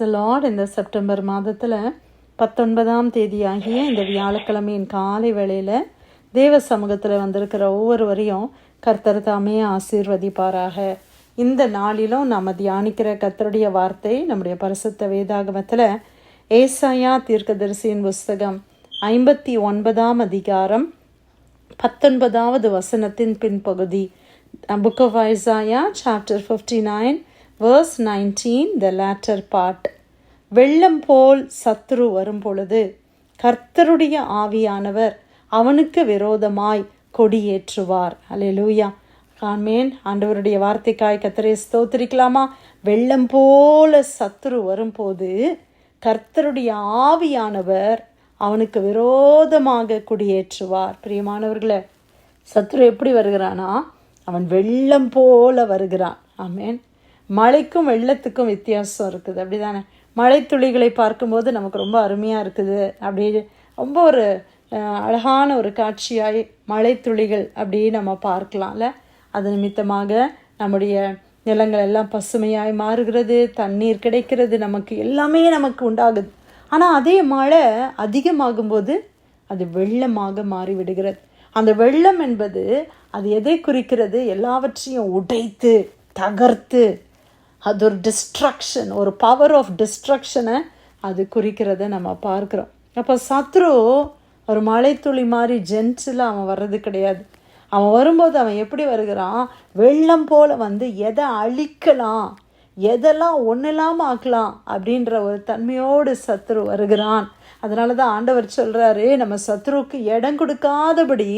த Lord. இந்த September மாதத்தில் 19ஆம் தேதியாகிய இந்த வியாழக்கிழமையின் காலை வேளையில் தேவ சமூகத்தில் வந்திருக்கிற ஒவ்வொருவரையும் கர்த்தர் தாமே ஆசீர்வதிப்பாராக. இந்த நாளிலும் நாம் தியானிக்கிற கர்த்தருடைய வார்த்தை நம்முடைய பரிசுத்த வேதாகமத்தில் ஏசாயா தீர்க்கதரிசியின் புஸ்தகம் 59ஆம் அதிகாரம் 19வது வசனத்தின் பின்பகுதி. Book of Isaiah chapter 59 verse 19, the latter part. வெள்ளம் போல் சத்துரு வரும் பொழுது கர்த்தருடைய ஆவியானவர் அவனுக்கு விரோதமாய் கொடியேற்றுவார். அல்லேலூயா, ஆமென். ஆண்டவருடைய வார்த்தைக்காய் கர்த்தரை ஸ்தோத்திரிக்கலாமா? வெள்ளம் போல சத்துரு வரும்போது கர்த்தருடைய ஆவியானவர் அவனுக்கு விரோதமாக கொடியேற்றுவார். பிரியமானவர்களே, சத்துரு எப்படி வருகிறானா? அவன் வெள்ளம் போல வருகிறான். ஆமென். மழைக்கும் வெள்ளத்துக்கும் வித்தியாசம் இருக்குது, அப்படி தானே? மழை துளிகளை பார்க்கும்போது நமக்கு ரொம்ப அருமையாக இருக்குது, அப்படி ரொம்ப ஒரு அழகான ஒரு காட்சியாய் மழை துளிகள் அப்படி நம்ம பார்க்கலாம்ல. அது நிமித்தமாக நம்முடைய நிலங்கள் எல்லாம் பசுமையாய் மாறுகிறது, தண்ணீர் கிடைக்கிறது, நமக்கு எல்லாமே நமக்கு உண்டாகுது. ஆனால் அதே மழை அதிகமாகும்போது அது வெள்ளமாக மாறிவிடுகிறது. அந்த வெள்ளம் என்பது அது எதை குறிக்கிறது? எல்லாவற்றையும் உடைத்து தகர்த்து, அது ஒரு டிஸ்ட்ரக்ஷன், ஒரு பவர் ஆஃப் டிஸ்ட்ரக்ஷனை அது குறிக்கிறத நம்ம பார்க்குறோம். அப்போ சத்ரு ஒரு மழைத்துளி மாதிரி ஜென்டிலாக அவன் வர்றது கிடையாது. அவன் வரும்போது அவன் எப்படி வருகிறான்? வெள்ளம் போல் வந்து எதை அழிக்கலாம், எதெல்லாம் ஒன்று இல்லாமல் ஆக்கலாம் அப்படின்ற ஒரு தன்மையோடு சத்ரு வருகிறான். அதனால தான் ஆண்டவர் சொல்கிறாரு, நம்ம சத்ருவுக்கு இடம் கொடுக்காதபடி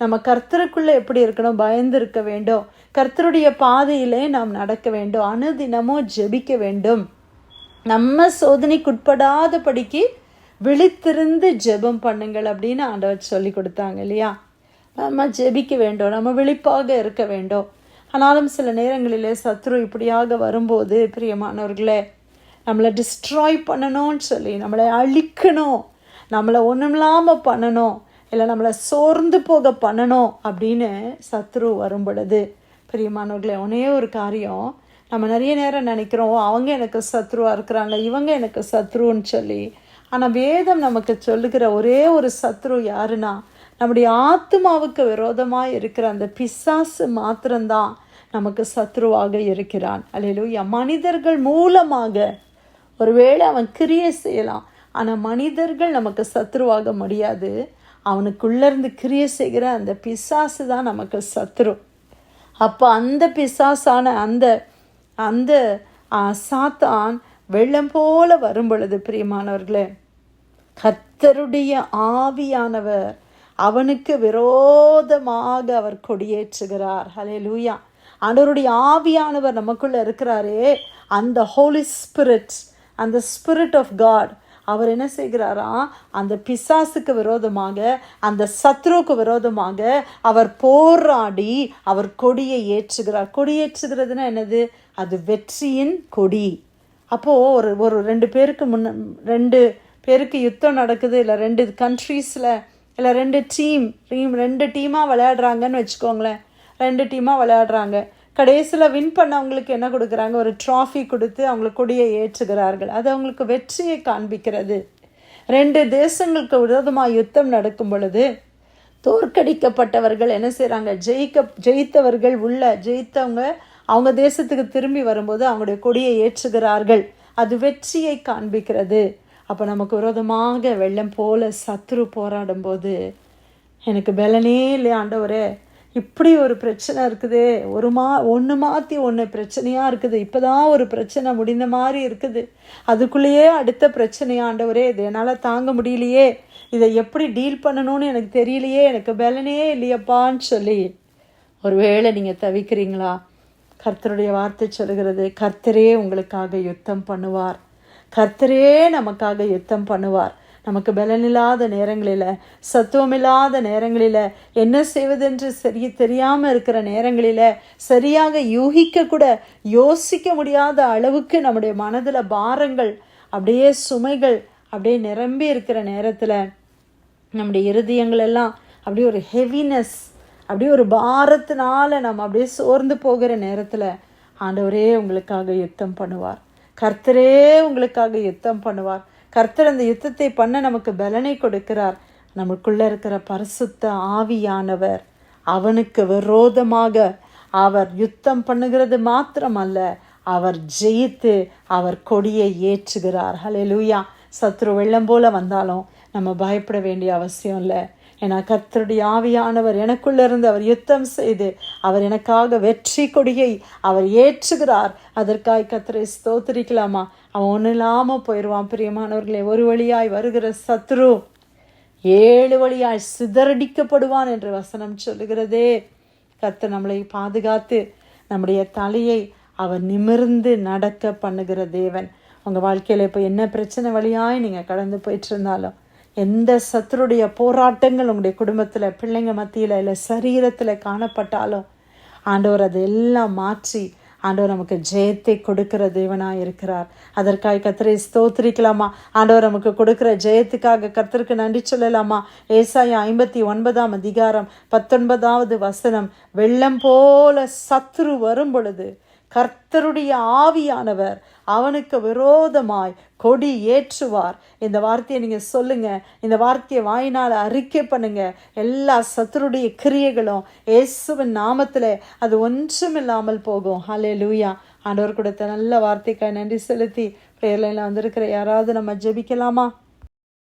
நம்ம கர்த்தருக்குள்ளே எப்படி இருக்கணும்? பயந்து இருக்க வேண்டும். கர்த்தருடைய பாதையிலே நாம் நடக்க வேண்டும். அனுதினமும் ஜெபிக்க வேண்டும். நம்ம சோதனைக்குட்படாதபடிக்கு விழித்திருந்து ஜெபம் பண்ணுங்கள் அப்படின்னு ஆண்டவர் சொல்லி கொடுத்தாங்க இல்லையா? நம்ம ஜெபிக்க வேண்டும், நம்ம விழிப்பாக இருக்க வேண்டும். ஆனாலும் சில நேரங்களிலே சத்ரு இப்படியாக வரும்போது பிரியமானவர்களே, நம்மளை டிஸ்ட்ராய் பண்ணணும்னு சொல்லி, நம்மளை அழிக்கணும், நம்மளை ஒன்றுமில்லாமல் பண்ணணும், இல்லை நம்மளை சோர்ந்து போக பண்ணணும் அப்படின்னு சத்ரு வரும் பொழுது பிரியமானவர்களே, ஒரே ஒரு காரியம், நம்ம நிறைய நேரம் நினைக்கிறோம் அவங்க எனக்கு சத்ருவாக இருக்கிறாங்க, இவங்க எனக்கு சத்ருன்னு சொல்லி. ஆனால் வேதம் நமக்கு சொல்லுகிற ஒரே ஒரு சத்ரு யாருன்னா, நம்முடைய ஆத்மாவுக்கு விரோதமாக இருக்கிற அந்த பிசாசு மாத்திரம்தான் நமக்கு சத்ருவாக இருக்கிறான். அல்லேலூயா. மனிதர்கள் மூலமாக ஒருவேளை அவன் கிரியை செய்யலாம், ஆனால் மனிதர்கள் நமக்கு சத்ருவாக முடியாது. அவனுக்குள்ளேருந்து கிரியை செய்கிற அந்த பிசாசு தான் நமக்கு சத்ரு. அப்போ அந்த பிசாசான அந்த அந்த சாத்தான் வெள்ளம் போல வரும் பொழுது பிரியமானவர்களே, கர்த்தருடைய ஆவியானவர் அவனுக்கு விரோதமாக அவர் கொடியேற்றுகிறார். ஹல்லேலூயா. ஆண்டவருடைய ஆவியானவர் நமக்குள்ளே இருக்கிறாரே, அந்த ஹோலி ஸ்பிரிட், அந்த ஸ்பிரிட் ஆஃப் காட், அவர் என்ன செய்கிறாரா? அந்த பிசாசுக்கு விரோதமாக, அந்த சத்ருவுக்கு விரோதமாக அவர் போராடி அவர் கொடியை ஏற்றுகிறார். கொடியேற்றுகிறதுனா என்னது? அது வெற்றியின் கொடி. அப்போது ஒரு ரெண்டு பேருக்கு யுத்தம் நடக்குது, இல்லை 2 கண்ட்ரீஸில், இல்லை 2 டீமாக விளையாடுறாங்கன்னு வச்சுக்கோங்களேன். 2 டீமாக விளையாடுறாங்க. கடைசியில் வின் பண்ணவங்களுக்கு என்ன கொடுக்குறாங்க? ஒரு ட்ராஃபி கொடுத்து அவங்களுக்கு கொடியை ஏற்றுகிறார்கள். அது அவங்களுக்கு வெற்றியை காண்பிக்கிறது. 2 தேசங்களுக்கு விரோதமாக யுத்தம் நடக்கும் பொழுது தோற்கடிக்கப்பட்டவர்கள் என்ன செய்கிறாங்க? ஜெயித்தவர்கள் ஜெயித்தவங்க அவங்க தேசத்துக்கு திரும்பி வரும்போது அவங்களுடைய கொடியை ஏற்றுகிறார்கள். அது வெற்றியை காண்பிக்கிறது. அப்போ நமக்கு விரோதமாக வெள்ளம் போல சத்ரு போராடும் போது, எனக்கு பலனே இல்லை ஆண்டவரே, இப்படி ஒரு பிரச்சனை இருக்குது, ஒன்று மாற்றி ஒன்று பிரச்சனையாக இருக்குது, இப்போ தான் ஒரு பிரச்சனை முடிந்த மாதிரி இருக்குது, அதுக்குள்ளேயே அடுத்த பிரச்சனையா ஆண்டவரே, இது என்னால் தாங்க முடியலையே, இதை எப்படி டீல் பண்ணணும்னு எனக்கு தெரியலையே, எனக்கு பலனே இல்லையப்பான்னு சொல்லி ஒருவேளை நீங்கள் தவிக்கிறீங்களா? கர்த்தருடைய வார்த்தை சொல்லுகிறது, கர்த்தரே உங்களுக்காக யுத்தம் பண்ணுவார். கர்த்தரே நமக்காக யுத்தம் பண்ணுவார். நமக்கு பலனில்லாத நேரங்களில், சத்துவமில்லாத நேரங்களில், என்ன செய்வதென்று தெரியாமல் இருக்கிற நேரங்களில், சரியாக யோசிக்க முடியாத அளவுக்கு நம்முடைய மனதில் பாரங்கள் அப்படியே சுமைகள் அப்படியே நிரம்பி இருக்கிற நேரத்தில், நம்முடைய இருதயங்கள் எல்லாம் அப்படியே ஒரு ஹெவினஸ், அப்படியே ஒரு பாரத்தினால நம்ம அப்படியே சோர்ந்து போகிற நேரத்தில் ஆண்டவரே உங்களுக்காக யுத்தம் பண்ணுவார். கர்த்தரே உங்களுக்காக யுத்தம் பண்ணுவார். கர்த்தர் அந்த யுத்தத்தை பண்ண நமக்கு பலனை கொடுக்கிறார். நமக்குள்ள இருக்கிற பரிசுத்த ஆவியானவர் அவனுக்கு விரோதமாக அவர் யுத்தம் பண்ணுகிறது மாத்திரமல்ல, அவர் ஜெயித்து அவர் கொடியை ஏற்றுகிறார். ஹல்லேலூயா. சத்ரு வெள்ளம் போல வந்தாலும் நம்ம பயப்பட வேண்டிய அவசியம் இல்லை. ஏன்னா கர்த்தருடைய ஆவியானவர் எனக்குள்ள இருந்து அவர் யுத்தம் செய்து அவர் எனக்காக வெற்றி கொடியை அவர் ஏற்றுகிறார். அதற்காக கர்த்தரை ஸ்தோத்திரிக்கலாமா? அவன் ஒன்றும் இல்லாமல் போயிடுவான். பிரியமானவர்களே, ஒரு வழியாய் வருகிற சத்ரு 7 வழியாய் சிதறடிக்கப்படுவான் என்று வசனம் சொல்லுகிறதே. கர்த்தர் நம்மளை பாதுகாத்து நம்முடைய தலையை அவர் நிமிர்ந்து நடக்க பண்ணுகிற தேவன். உங்கள் வாழ்க்கையில் இப்போ என்ன பிரச்சனை வழியாய் நீங்கள் கடந்து போயிட்டு இருந்தாலும், எந்த சத்துருடைய போராட்டங்கள் உங்களுடைய குடும்பத்தில், பிள்ளைங்க மத்தியில், இல்லை சரீரத்தில் காணப்பட்டாலும், ஆண்டவர் அதெல்லாம் மாற்றி ஆண்டவர் நமக்கு ஜெயத்தை கொடுக்கிற தேவனாக இருக்கிறார். அதற்காக கர்த்தரை ஸ்தோத்திரிக்கலாமா? ஆண்டவர் நமக்கு கொடுக்கிற ஜெயத்துக்காக கர்த்தருக்கு நன்றி சொல்லலாமா? ஏசாயா 59 அதிகாரம் 19வது வசனம், வெள்ளம் போல சத்துரு வரும் பொழுது கர்த்தருடைய ஆவியானவர் அவனுக்கு விரோதமாய் கொடி ஏற்றுவார். இந்த வார்த்தையை நீங்கள் சொல்லுங்க. இந்த வார்த்தையை வாயினால் அறிக்கை பண்ணுங்க. எல்லா சத்துருடைய கிரியைகளும் இயேசுவின் நாமத்தில் அது ஒன்றுமில்லாமல் போகும். ஹல்லேலூயா. ஆண்டவர் கொடுத்த நல்ல வார்த்தைக்காய் நன்றி செலுத்தி பிரேயர்லைனில் வந்திருக்கிற யாராவது நம்ம ஜெபிக்கலாமா?